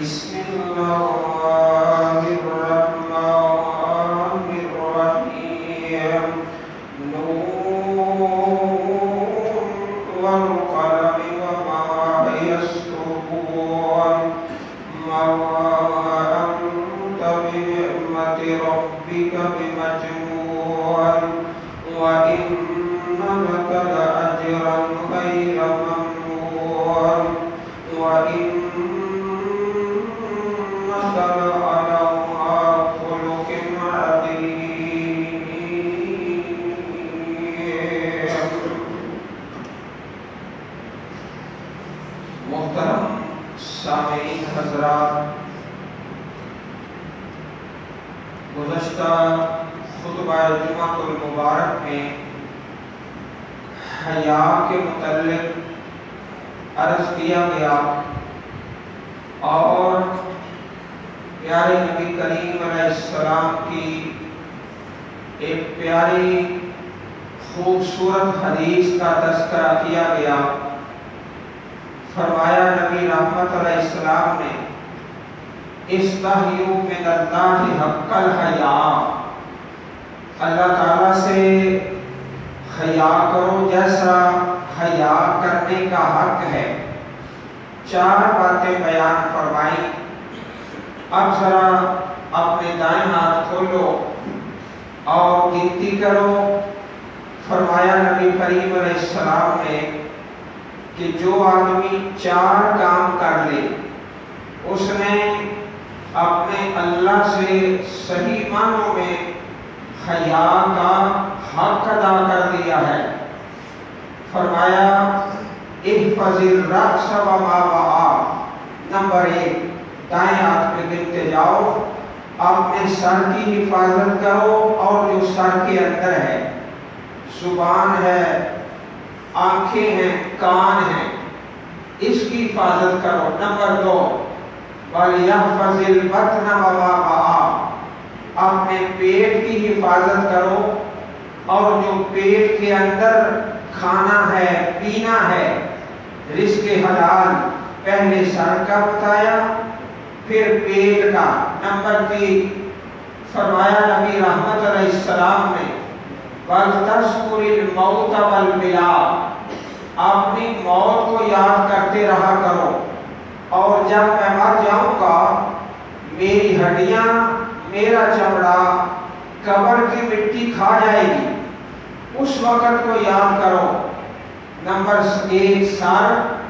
بسم الله الرحمن الرحيم نون والقلم وما يسطرون ما أنت بنعمة ربك بمجنون وإن لك لأجرا غير ممنون وإنك لعلى خلق عظيم. محترم سامعین حضرات، گزشتہ خطبہ جمعہ المبارک میں حیا کے متعلق عرض کیا گیا اور پیارے نبی کریم علیہ السلام کی ایک پیاری خوبصورت حدیث کا تذکرہ کیا گیا۔ فرمایا نبی رحمت علیہ السلام نے استحیوا من اللہ حق الحیاء، اللہ تعالیٰ سے حیا کرو جیسا حیا کرنے کا حق ہے۔ چار باتیں بیان فرمائی۔ اب ذرا اپنے دائیں ہاتھ کھولو اور گنتی کرو۔ فرمایا نبی کریم علیہ السلام نے کہ جو آدمی چار کام کر لے اس نے اپنے اللہ سے صحیح معنوں میں حیا کا حق ادا کر دیا ہے۔ فرمایا احفظ الرأس وما وعى، نمبر 1 دائیں ہاتھ پہ گنتے جاؤ، اپنے سر کی حفاظت کرو اور جو سر کے اندر ہے، زبان ہے، آنکھیں ہیں، کان ہیں، اس کی حفاظت کرو۔ نمبر 2 وَلْيَحْفَظِ الْبَطْنَ وَمَا وَعَى، اپنے پیٹ کی حفاظت کرو اور جو پیٹ کے اندر کھانا ہے، پینا ہے، رزق حلال، پہلے سر کا بتایا پھر پیٹ کا۔ نمبر 3 فرمایا نبی رحمت علیہ السلام نے وَلْتَذْكُرِ الْمَوْتَ وَالْبِلَا، اپنی موت کو یاد کرتے رہا کرو اور جب میں مر جاؤں گا میری ہڈیاں، میرا چمڑا قبر کی مٹی کھا جائے گی، اس وقت کو یاد کرو۔ نمبر 1 سر،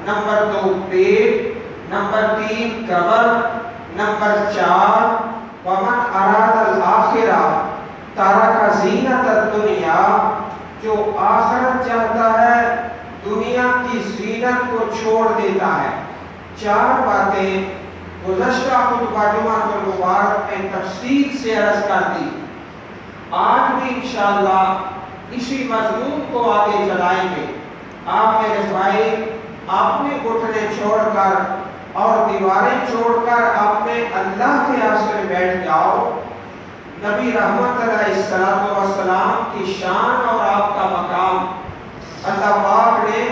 نمبر 2 پیٹ، نمبر 3 قبر، نمبر 4 وَمَنْ أَرَادَ الْآخِرَةَ تَرَكَ زِینَةَ الدُّنْیَا، جو آخرت چاہتا ہے دنیا کی زینت کو چھوڑ دیتا ہے۔ چار باتیں گزشتہ خطبہ جمعہ المبارک میں تفصیل سے عرض کر دی۔ آج بھی انشاءاللہ اسی مضمون کو آگے چلائیں گے۔ آپ میرے بھائی اپنے گھٹنے چھوڑ کر اور دیواریں چھوڑ کر اپنے اللہ کے آسرے بیٹھ جاؤ۔ نبی رحمت علیہ السلام کی شان اور آپ کا مقام اللہ پاک نے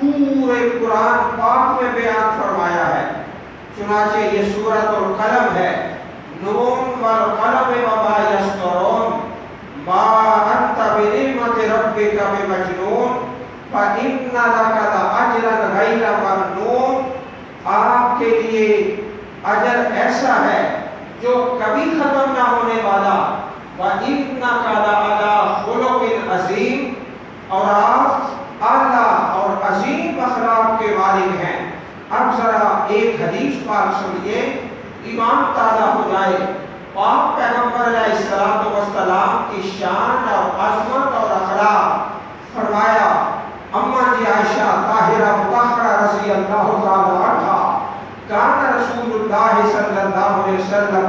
پورے قرآن پاک میں بیان فرمایا ہے۔ چنانچہ یہ سورۃ القلم ہے، نون والقلم وما یسطرون ما انت بنعمت ربک بمجنون فإن لک لأجرا غیر ممنون، آپ کے لیے اجر ایسا ہے جو کبھی ختم نہ ہونے والا، وَإِنَّكَ لَعَلَىٰ خُلُقٍ عَظِيمٍ، اور آپ اعلیٰ اور عظیم اخلاق کے مالک ہیں۔ اب ذرا ایک حدیث پاک سنیے، ایمان تازہ ہو جائے۔ پاک پیغمبر علیہ السلام کی شان اور عظمت اور اخلاق۔ فرمایا اماں جی عائشہ طاہرہ مطہرہ رضی اللہ تعالی عنہا، کان رسول اللہ صلی اللہ علیہ وسلم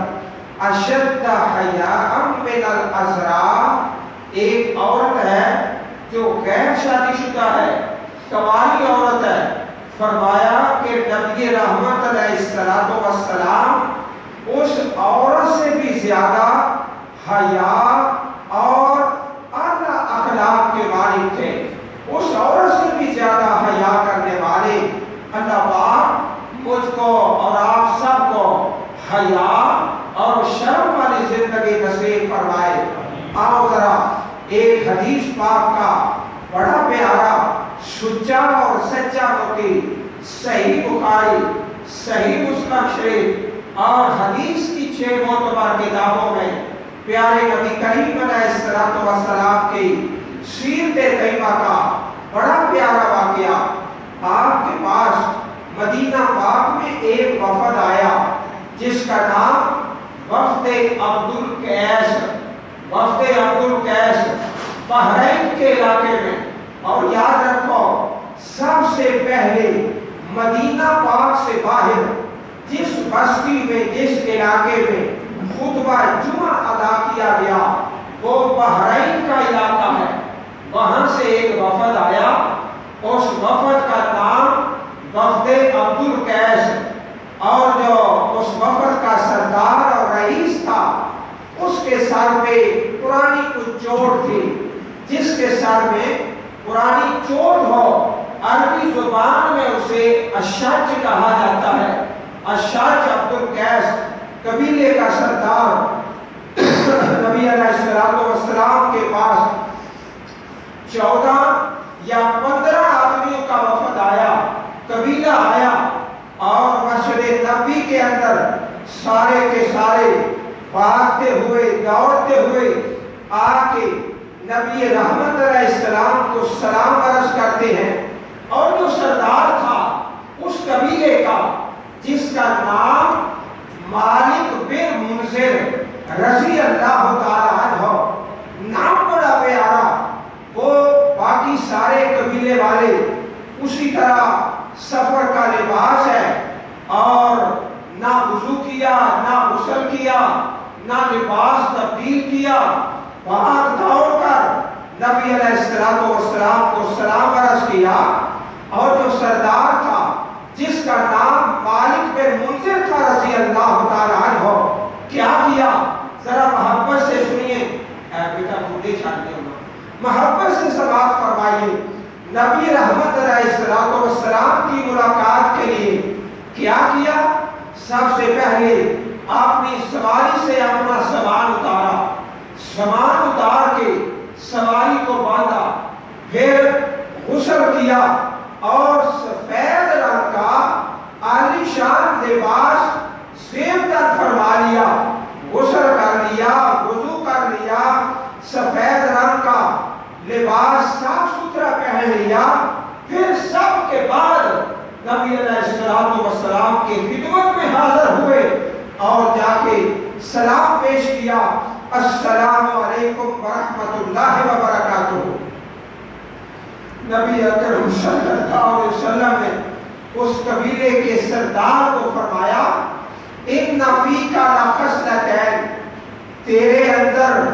اشد حیاء من العذراء، ایک عورت ہے جو غیر شادی شدہ ہے، کنواری عورت ہے۔ فرمایا کہ نبی رحمت علیہ السلام اس عورت سے بھی زیادہ حیا اور اعلیٰ اخلاق کے مالک تھے، اس عورت سے بھی زیادہ حیا کرنے والے۔ اللہ پاک مجھ کو اور آپ سب حیا اور شرم والی زندگی نصیب فرمائے۔ آؤ ذرا ایک حدیث پاک کا بڑا پیارا سچا اور سچا ہوتی صحیح بخاری، صحیح مسلم شریف اور حدیث کی 6 معتبر کتابوں میں پیارے نبی کریم علیہ السلام کی سیرت طیبہ کا بڑا پیارا واقعہ۔ آپ کے پاس مدینہ پاک میں ایک وفد آیا جس کا نام وفد عبدالقیس، وفد عبدالقیس بحرین کے علاقے میں۔ اور یاد رکھو سب سے پہلے مدینہ پاک سے باہر جس بستی میں، جس علاقے میں خطبہ جمعہ ادا کیا گیا وہ بحرین کا علاقہ ہے۔ وہاں سے ایک وفد آیا، اس وفد کا نام وفد عبدالقیس، اور جو اس وفد کا سردار اور رئیس تھا اس کے سر پہ پرانی کچھ چوٹ تھی۔ جس کے سر میں پرانی چوٹ ہو عربی زبان میں اسے اشج کہا جاتا ہے۔ اشج عبدالقیس قبیلے کا سردار نبی علیہ السلام کے پاس 14 یا 15 آدمیوں کا وفد آیا، قبیلہ آیا، اور مسجد نبی کے اندر سارے کے سارے بھاگتے ہوئے دوڑتے ہوئے آ کے نبی رحمت علیہ السلام کو سلام عرض کرتے ہیں۔ اور جو سردار تھا اس قبیلے کا جس کا نام مالک بن منذر رضی اللہ تعالی عنہ، نام بڑا پیارا، وہ باقی سارے قبیلے والے اسی طرح سفر کا لباس ہے، اور نہ وضو کیا، نہ غسل کیا، نہ لباس تبدیل کیا، وہاں دوڑ کر نبی علیہ السلام کو سلام عرض کیا۔ اور جو سردار تھا جس کا نام مالک بن منذر تھا رضی اللہ تعالی عنہ، کیا کیا ذرا محبت سے سنیے، بیٹا بھولے چھاڑتے ہو، محبت سے سماعت فرمائیے۔ نبی رحمت علیہ السلام کی ملاقات کے لیے کیا کیا؟ سب سے پہلے اپنی سواری سے اپنا سامان اتارا، سامان اتار کے سواری کو باندھا، پھر غسل کیا اور سفید رنگ کا عالیشان لباس زیب تن فرما لیا، غسل کر لیا، وضو کر لیا، سفید رنگ کا لباس صاف ستھرا پہن لیا۔ پھر سب کے بعد نبی علیہ السلام کی خدمت میں حاضر ہوئے اور جا کے سلام پیش کیا، السلام علیکم ورحمۃ اللہ وبرکاتہ۔ نبی اکرم صلی اللہ علیہ وسلم نے اس قبیلے کے سردار کو فرمایا، ان فیک لخصلتین، تیرے اندر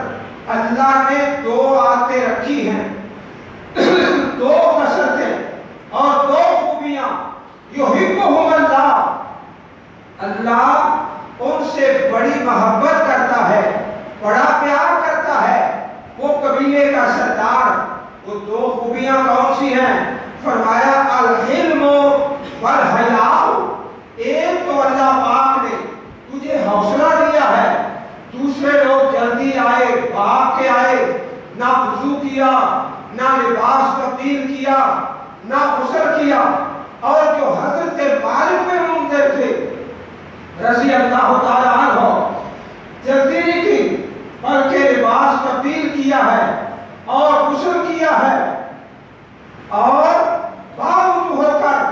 اللہ نے 2 عادتیں رکھی ہیں، 2 خصلتیں اور 2 خوبیاں، یحبہم اللہ، اللہ ان سے بڑی محبت کرتا ہے، بڑا پیار کرتا ہے۔ وہ قبیلے کا سردار، وہ 2 خوبیاں کون سی ہیں؟ فرمایا الحلم والحیاء، ایک تو اللہ پاک نے تجھے حوصلہ دیا ہے، دوسرے لوگ جلدی آئے، بھاگ کے آئے، نہ وضو کیا، نہ لباس تبدیل کیا، نہ غسل کیا، اور جو حضرت مالک بن منذر تھے رضی اللہ تعالی عنہ، جلدی نہیں کی بلکہ لباس تبدیل کیا ہے اور غسل کیا ہے، اور باوضو ہو کر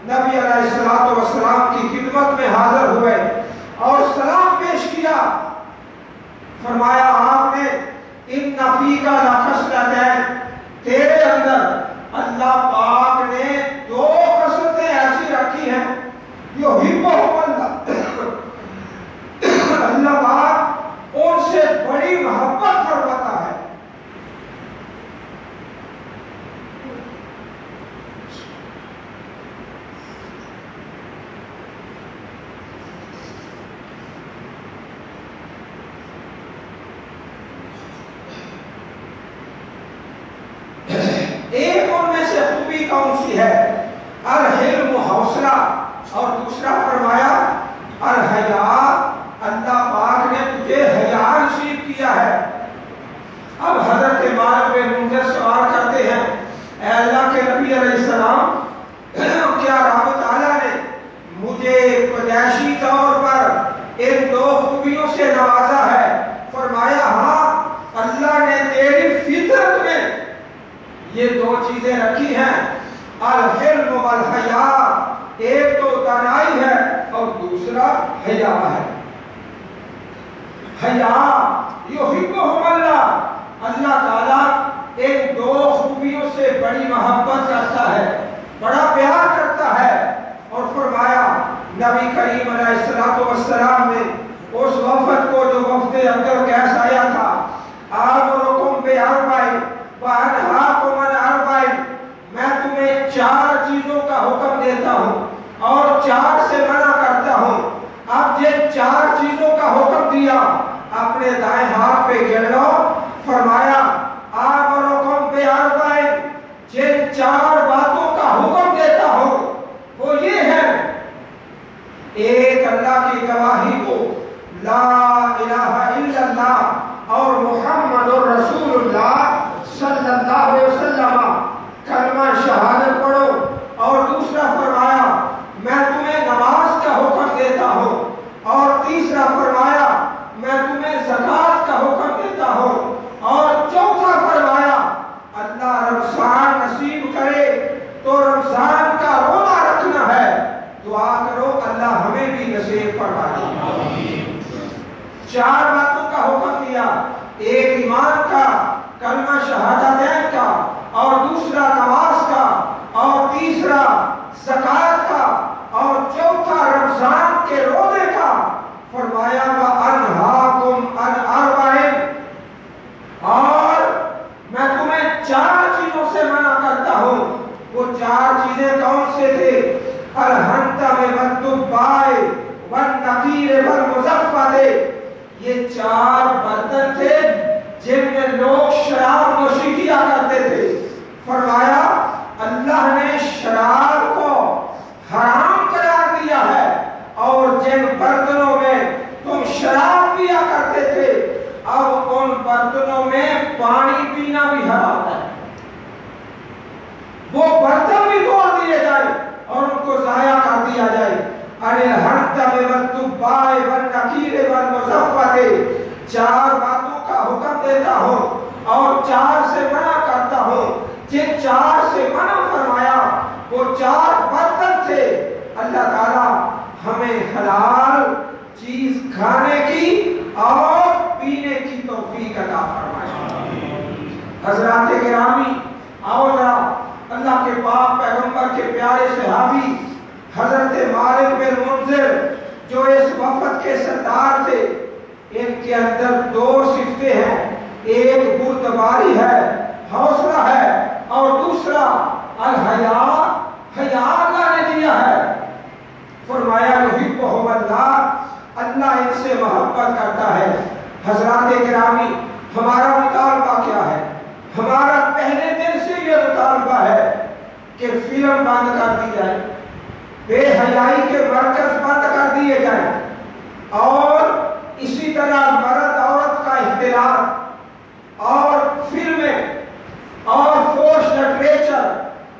نبی علیہ السلام کی خدمت میں حاضر ہوئے اور سلام پیش کیا۔ فرمایا آپ نے ان فیک لخصلتین، تیرے اندر اللہ پاک نے 2 خصلتیں ایسی رکھی ہیں، یحبہم اللہ، اللہ پاک ان سے بڑی محبت فرماتا ہے۔ ایک ان میں سے خوبی کون سی ہے؟ الحلم، حوصلہ، اور دوسرا فرمایا الحیاء، فرمائشی طور پر ان دو خوبیوں سے نوازا ہے. فرمایا ہاں اللہ نے تیری فطرت میں یہ دو چیزیں رکھی ہیں، الحلم والحیا، ایک تو دانائی ہے اور دوسرا حیا ہے. حیا یحبہم اللہ، اللہ تعالیٰ ایک دو خوبیوں سے بڑی محبت کرتا ہے، بڑا پیار کرتا ہے. اور فرمایا نبی کریم علیہ السلام نے اس وفد کو جو وفد عبدالقیس آیا تھا، آمرکم بِأَرْبَعٍ وَأَنْهَاكُمْ عَنْ أَرْبَعٍ، میں تمہیں 4 چیزوں کا حکم دیتا ہوں اور 4 سے منع کرتا ہوں. اب یہ 4 چیزوں کا حکم دیا، اپنے دائیں ہاتھ پہ گن لو. فرمایا آمرکم بِأَرْبَعٍ، جن 4 باتوں کا حکم دیتا ہوں وہ یہ ہے: ایک اللہ کی گواہی کو لا الہ الا اللہ اور محمد رسول اللہ صلی اللہ علیہ وسلم، کلمہ شہادت پڑھو. اور دوسرا فرمایا میں تمہیں نماز کا حکم دیتا ہوں. اور تیسرا فرمایا میں تمہیں زکوٰۃ کا حکم دیتا ہوں. اور چوتھا فرمایا اللہ رمضان نصیب کرے تو رمضان کا روزہ رکھنا ہے. دعا کرو اللہ ہمیں بھی نصیب فرمائے. 4 باتوں کا حکم دیا، ایک ایمان کا، کلمہ شہادتین کا، اور دوسرا نماز کا، اور تیسرا زکوٰۃ کا، اور چوتھا رمضان کے روزے کا. فرمایا وَأَنْهَاكُمْ عَنْ أَرْبَعٍ، اور میں تمہیں 4 چیزوں سے منع کرتا ہوں. وہ 4 چیزیں کون سے تھے؟ الحنطم والدباء والنقیر والمزفت، یہ 4 برتن تھے جن میں لوگ شراب نوشی کیا کرتے تھے. فرمایا اللہ نے شراب کو حرام قرار دیا ہے، اور جن برتنوں میں تم شراب پیا کرتے تھے اب ان برتنوں میں پانی پینا بھی حرام ہے. وہ برتن بھی توڑ دیے جائے اور ان کو ضائع کر دیا جائے. الحنطم والدباء والنقیر والمزفت، 4 باتوں کا حکم دیتا ہوں اور 4 سے منع کرتا ہوں. جن 4 سے منع فرمایا وہ 4 برتن تھے. اللہ تعالیٰ ہمیں حلال چیز کھانے کی اور پینے کی توفیق عطا فرمائے. حضرات گرامی، آؤ ذرا اللہ کے پاک پیغمبر کے پیارے صحابی حضرت مالک بن منذر جو اس وفد کے سردار تھے، ان کے اندر 2 صفتیں ہیں. ایک بردباری ہے، حوصلہ ہے، اور دوسرا الحیا، حیا اللہ نے دیا ہے. فرمایا یحبہم اللہ، اللہ ان سے محبت کرتا ہے. حضرات گرامی، ہمارا مطالبہ کیا ہے؟ ہمارا پہلے دن سے یہ مطالبہ ہے کہ فلم بند کر دی جائے، بے حیائی کے مرکز بند کر دیے جائیں، اور اسی طرح مرد عورت کا اختلاط اور فلمیں اور فوش لٹریچر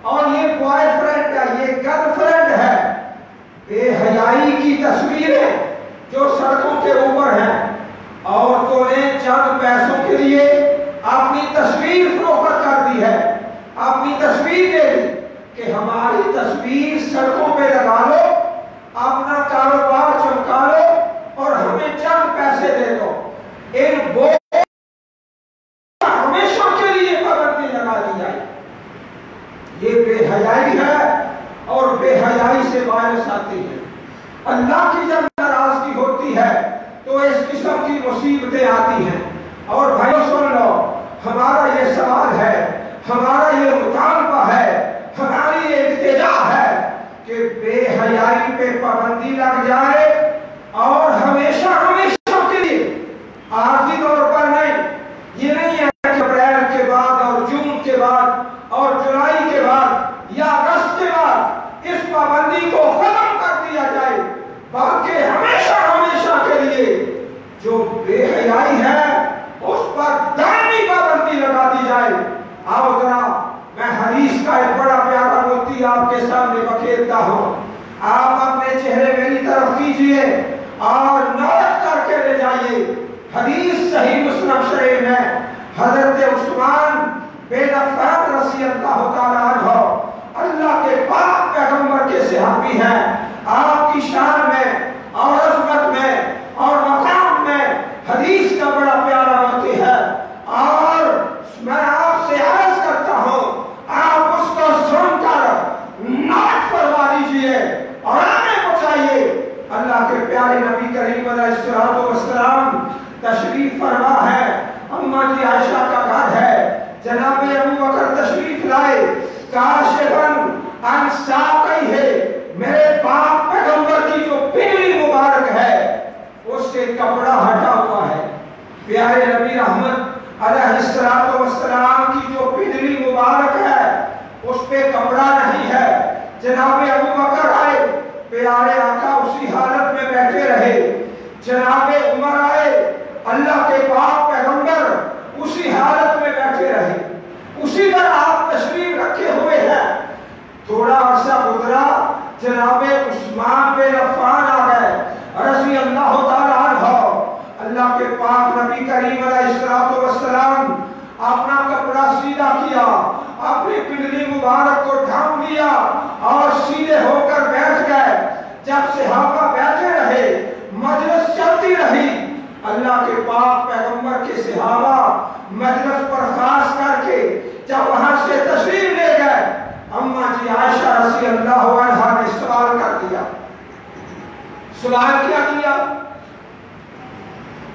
اور یہ بوائے فرینڈ ہے، یہ گرل فرینڈ ہے، بے حیائی کی تصویریں جو سڑکوں کے اوپر ہیں. عورتوں نے چند پیسوں کے لیے اپنی تصویر فروخت کر دی ہے، اپنی تصویر دے دی کہ ہماری تصویر سڑکوں پہ لگا لو، اپنا کاروبار چمکا لو اور ہمیں چند پیسے دے دو. ان وہ ہمیشہ کے لیے پابندی لگا دی جائے. یہ بے حیائی ہے اور بے حیائی سے باعث آتی ہے. اللہ کی جب ناراضگی ہوتی ہے تو اس قسم کی مصیبتیں آتی ہیں. اور بھائی سن لو، ہمارا یہ سوال ہے، ہمارا یہ مطالبہ ہے، ہماری یہ التجا ہے کہ بے حیائی پہ پابندی لگ جائے اور ہمیشہ ہمیشہ کے لیے، عارضی طور پر نہیں. یہ نہیں ہے کہ اپریل کے بعد اور جون کے بعد اور جولائی کے بعد یا اگست کے بعد اس پابندی کو ختم کر دیا جائے، بلکہ ہمیشہ ہمیشہ کے لیے جو بے حیائی ہے اس پر دائمی پابندی لگا دی جائے. آؤ ذرا میں حدیث کا ایک بڑا پیارا موتی آپ کے سامنے بکھیرتا ہوں. آپ اپنے چہرے میری طرف کیجیے. لیجئے اور نوٹ کر کے لے جائیے۔ حدیث صحیح مسلم شریف میں حضرت عثمان بن عفان رضی اللہ تعالیٰ عنہ اللہ کے پاک پیغمبر کے صحابی ہیں، آپ کی شان میں اور عظمت میں اور مقام میں حدیث کا بڑا پیارا ہوتی ہے، اور میں آپ سے عرض کرتا ہوں آپ اس کو سن کر نوٹ فرما لیجئے اور آگے پہنچائیے۔ اللہ کے پیارے نبی کریم علیہ الصلوۃ والسلام تشریف فرما ہے، اماں جی عائشہ کا گھر ہے، جناب ابو بکر تشریف لائے، کاشفاً عن ساقیہ ہے، میرے پاک پیغمبر کی جو پگڑی مبارک ہے اس سے کپڑا ہٹا ہوا ہے۔ پیارے نبی رحمت علیہ السلام کی جو پگڑی مبارک ہے اس پہ کپڑا نہیں ہے۔ جناب ابو بکر آئے، پیارے آقا اسی حالت میں بیٹھے رہے، جناب عمر آئے، اللہ کے پاک پیغمبر اسی حالت میں بیٹھے رہے، اسی پر آپ تشریف رکھے ہوئے ہیں۔ تھوڑا عرصہ گزرا، جناب عثمان بن عفان آ گئے رضی اللہ تعالیٰ عنہ، اللہ کے پاک نبی کریم علیہ السلام اپنا کپڑا سیدھا کیا، اپنی پگڑی مبارک کو ڈھانپ لیا اور سیدھے ہو کر بیٹھ گئے۔ جب صحابہ بیٹھے رہے، مجلس چلتی رہی، اللہ کے پاک پیغمبر کے صحابہ مجلس پر خاص کر کے جب وہاں سے تشریف لے گئے، اماں جی عائشہ رضی اللہ عنہا نے سوال کر دیا۔ سوال کیا کیا؟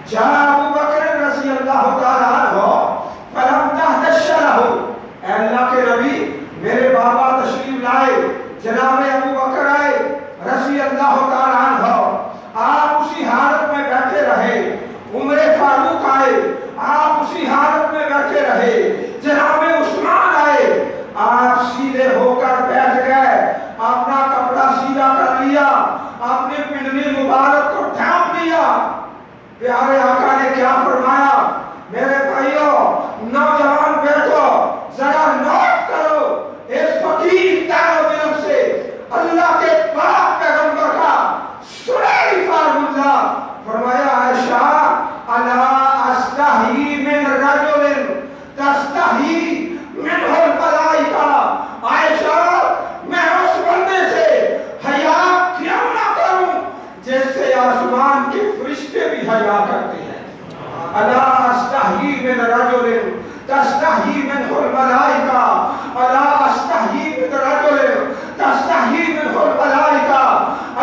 جاء ابو بکر رضی اللہ تعالیٰ عنہ فلم تحدث له، اے اللہ کے نبی میرے بابا تشریف لائے، جناب ابو بکر آئے رضی اللہ تعالیٰ عنہ، آپ اسی حالت میں بیٹھے رہے، عمر فاروق آئے، آپ اسی حالت میں بیٹھے رہے، جناب عثمان آئے، آپ سیدھے ہو کر بیٹھ گئے، اپنا کپڑا سیدھا کر لیا، اپنے پگڑی مبارک کو ڈھانپ لیا۔ پیارے آقا نے کیا فرمایا؟ میرے بھائیوں، نوجوان بیٹھو، ذرا نوٹ کرو اس فقیر طالب علم سے اللہ کے پاک پیغمبر کا سنہری فارمولہ فرمایا، عائشہ الا استحی من رجل تستحی منہ الملائکہ، عائشہ میں اس بندے سے حیا کیوں نہ کروں جس سے آسمان کے فرشتے بھی حیا کرتے ہیں۔ الا استحی من رجل تستحی منہ الملائکہ، الا استحی من رجل تستحی منہ الملائکہ،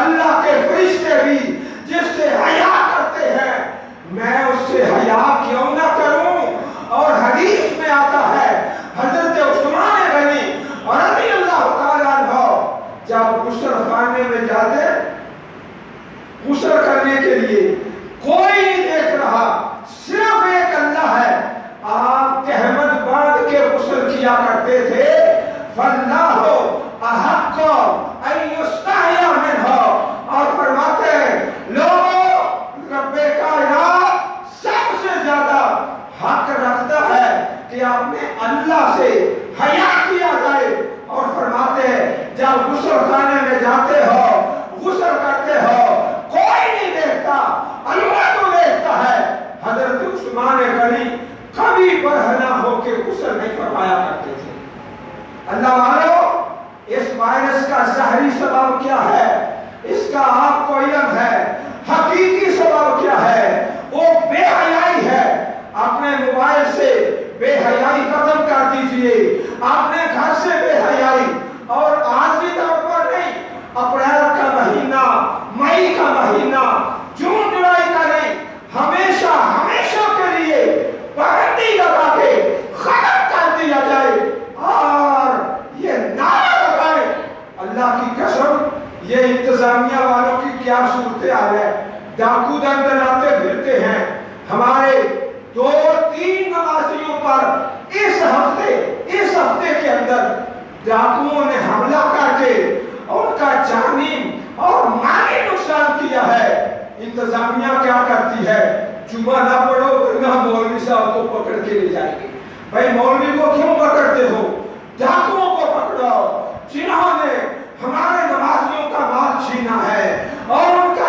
اللہ کے فرشتے بھی جس سے حیا کرتے ہیں میں اس سے حیا کیوں نہ کروں۔ اور حدیث میں آتا ہے حضرت عثمان غنی رضی اللہ تعالیٰ عنہ جب غسل خانے میں جاتے، غسل کرنے کے لیے کوئی نہیں دیکھ رہا، صرف ایک اللہ ہے، آپ تہمت باندھ کے غسل کیا کرتے تھے۔ فاللہ احق ان یستحی منہ، اور فرماتے ہیں لوگوں رب کائنات سب سے زیادہ حق رکھتا ہے کہ اپنے اللہ سے حیا کیا جائے، اور فرماتے ہیں جب غسل خانے میں جاتے ہو، غسل کرتے ہو، کوئی نہیں دیکھتا، اللہ تو دیکھتا ہے۔ حضرت عثمان غنی کبھی برہنہ ہو کے غسل نہیں فرمایا کرتے تھے۔ اللہ والو، اس وائرس کا ظاہری سبب کیا ہے؟ اس کا آپ کو علم ہے، حقیقی سبب کیا ہے؟ وہ بے حیائی ہے۔ اپنے موبائل سے بے حیائی ختم کر دیجئے، اپنے گھر سے بے حیائی، اور عارضی طور پر نہیں، اپریل کا مہینہ، مئی کا مہینہ، جون جولائی کا نہیں، ہمیشہ ہمیشہ کے لیے پابندی لگا کے ختم کر دیا جائے، اور یہ نعرہ لگائے۔ اللہ کی قسم یہ انتظامیہ والوں کی کیا صورتحال ہے، ڈاکو دندناتے پھرتے ہیں۔ ہمارے 2-3 نمازیوں پر اس ہفتے کے اندر ڈاکوؤں نے حملہ کر کے ان کا جانی اور مالی نقصان کیا ہے۔ انتظامیہ کیا کرتی ہے؟ جمعہ نہ پڑھو ورنہ مولوی صاحب کو پکڑ کے لے جائیں گے۔ بھائی مولوی کو کیوں پکڑتے ہو؟ ڈاکوؤں کو پکڑو جنہوں نے ہمارے نمازیوں کا مال چھینا ہے اور ان کا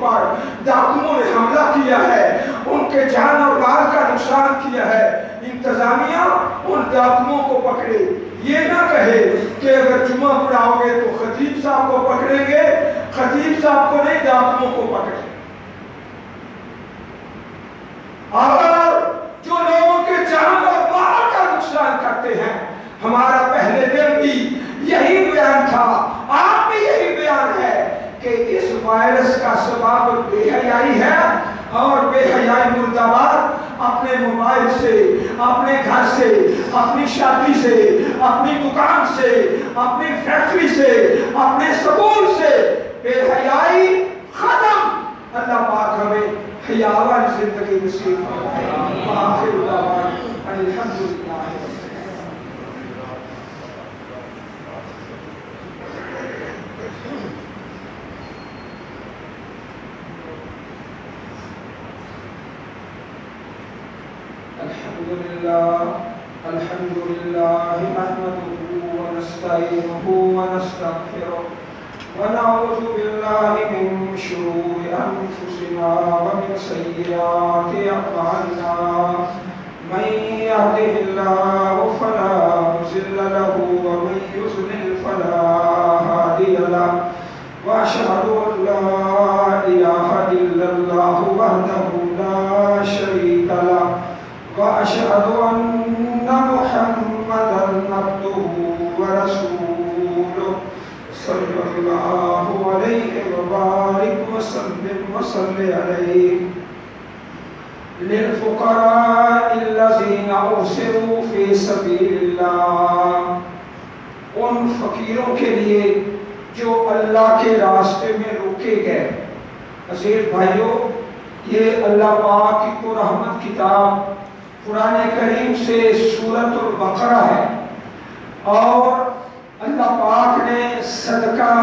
پر ڈاکوؤں نے حملہ کیا ہے، ان کے جان اور مال کا نقصان کیا ہے، انتظامیہ ان ڈاکوؤں کو پکڑے۔ یہ نہ کہے کہ اگر جمعہ پڑھاؤ گے تو خطیب صاحب کو پکڑیں گے، خطیب صاحب کو نہیں، ڈاکوؤں کو پکڑیں۔ اور جو لوگوں کے جان اور مال کا نقصان کرتے ہیں، ہمارا پہلے دن بھی یہی بیان تھا، آج بھی یہی بیان ہے کہ اس وائرس کا سبب بے حیائی ہے، اور بے حیائی مردہ باد اپنے موبائل سے، اپنے گھر سے، اپنی شادی سے، اپنی دکان سے، اپنی فیکٹری سے، اپنے سکول سے بے حیائی ختم۔ اللہ پاک ہمیں حیا والی زندگی نصیب فرمائے۔ آخر دعوانا الحمدللہ۔ الحمد لله نحمده ونستعينه ونستغفره ونعوذ بالله من شرور أنفسنا ومن سيئات أعمالنا، من يهده الله فلا مضل له ومن يضلل فلا هادي له، وأشهد أن لا إله إلا الله وحده لا شريك له، وأشهد أن محمدًا عبده ورسوله، صلى الله عليه وبارك وسلم وصل عليه۔ للفقراء الذين أحصروا في سبيل الله، ان فقیروں کے لیے جو اللہ کے راستے میں روکے گئے۔ عزیز بھائیو، یہ اللہ پاک کی تو رحمت کتاب قرآن کریم سے سورۃ البقرہ ہے، اور اللہ پاک نے صدقہ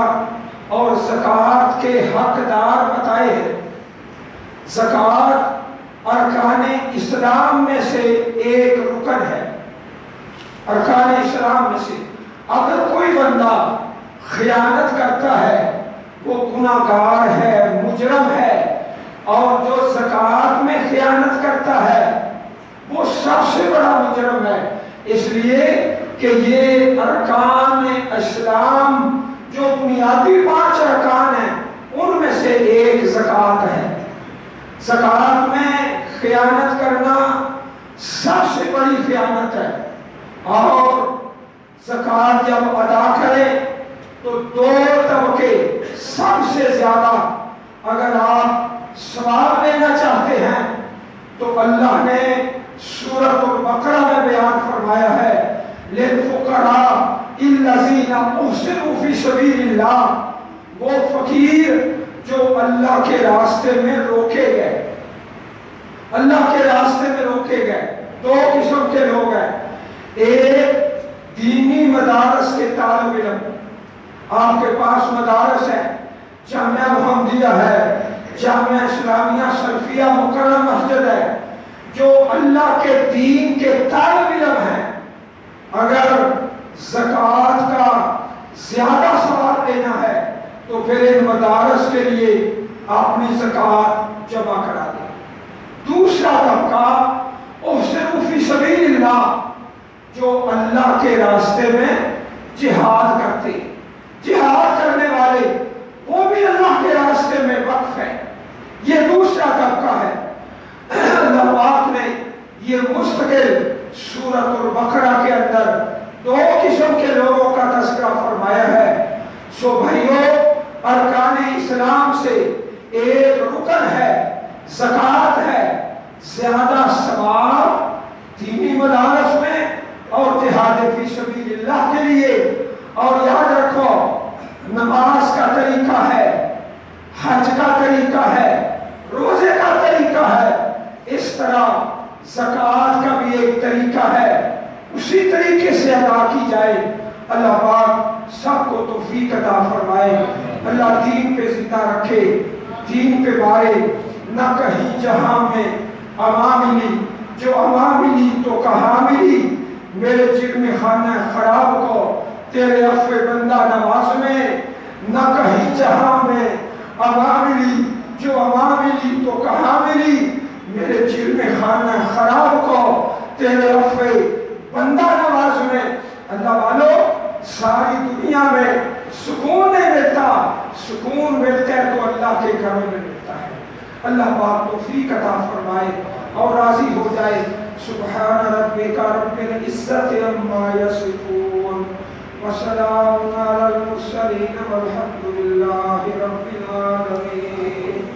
اور زکوٰۃ کے حقدار بتائے ہیں۔ زکوٰۃ ارکان اسلام میں سے ایک رکن ہے، ارکان اسلام میں سے۔ اگر کوئی بندہ خیانت کرتا ہے وہ گناہگار ہے، مجرم ہے، اور جو زکوٰۃ میں خیانت کرتا ہے وہ سب سے بڑا مجرم ہے، اس لیے کہ یہ ارکان اسلام جو بنیادی 5 ارکان ہیں ان میں سے ایک زکوٰۃ ہے۔ زکوٰۃ میں خیانت کرنا سب سے بڑی خیانت ہے، اور زکوٰۃ جب ادا کرے تو 2 طبقے سب سے زیادہ اگر آپ ثواب لینا چاہتے ہیں تو اللہ نے سورۃ البقرہ میں بیان فرمایا ہے، للفقراء الذین احصروا فی سبیل اللہ، وہ فقیر جو اللہ کے راستے میں روکے گئے، اللہ کے راستے میں روکے گئے۔ 2 قسم کے لوگ ہیں، ایک دینی مدارس کے طالب علم، آپ کے پاس مدارس ہیں، جامعہ محمدیہ ہے، جامعہ اسلامیہ سلفیہ مکرم مسجد ہے، جو اللہ کے دین کے طالب علم ہیں، اگر زکوٰۃ کا زیادہ ثواب لینا ہے تو پھر ان مدارس کے لیے اپنی زکوٰۃ جمع کرا دیں۔ دوسرا طبقہ احصروا فی سبیل اللہ، جو اللہ کے راستے میں جہاد کرتے، جہاد کرنے والے، وہ بھی اللہ کے راستے میں وقف ہے، یہ دوسرا طبقہ ہے۔ اللہ پاک نے یہ مستقل سورۃ البقرہ کے اندر 2 قسم کے لوگوں کا تذکرہ فرمایا ہے۔ سو بھائیو، ارکان اسلام سے ایک رکن ہے، زکوٰۃ ہے، زیادہ ثواب دینی مدارس میں اور جہاد فی سبیل اللہ کے لیے۔ اور یاد رکھو، نماز کا طریقہ ہے، حج کا طریقہ ہے، روزے کا طریقہ ہے، اس طرح زکوٰۃ کا بھی ایک طریقہ ہے، اسی طریقے سے ادا کی جائے۔ اللہ پاک سب کو توفیق عطا فرمائے، اللہ دین پہ زندہ رکھے، دین پہ مارے، نہ کہیں جہاں میں اما ملی، جو اما ملی تو کہاں ملی، میرے جرم خانہ خراب کو تیرے عفو بندہ نواز میں، نہ کہیں جہاں میں اما ملی جو وہاں ملی تو کہاں ملی؟ میرے جل میں خانہ خراب کو تیرے رب بندہ نواز میں۔ اللہ والو ساری دنیا میں سکون نہیں ملتا، سکون ملتا ہے تو اللہ کے گھروں میں ملتا ہے۔ اللہ پاک توفیق عطا فرمائے اور راضی ہو جائے۔ سبحان ربک رب العزت عما یصفون وسلام علی المرسلین والحمد للہ رب العالمین۔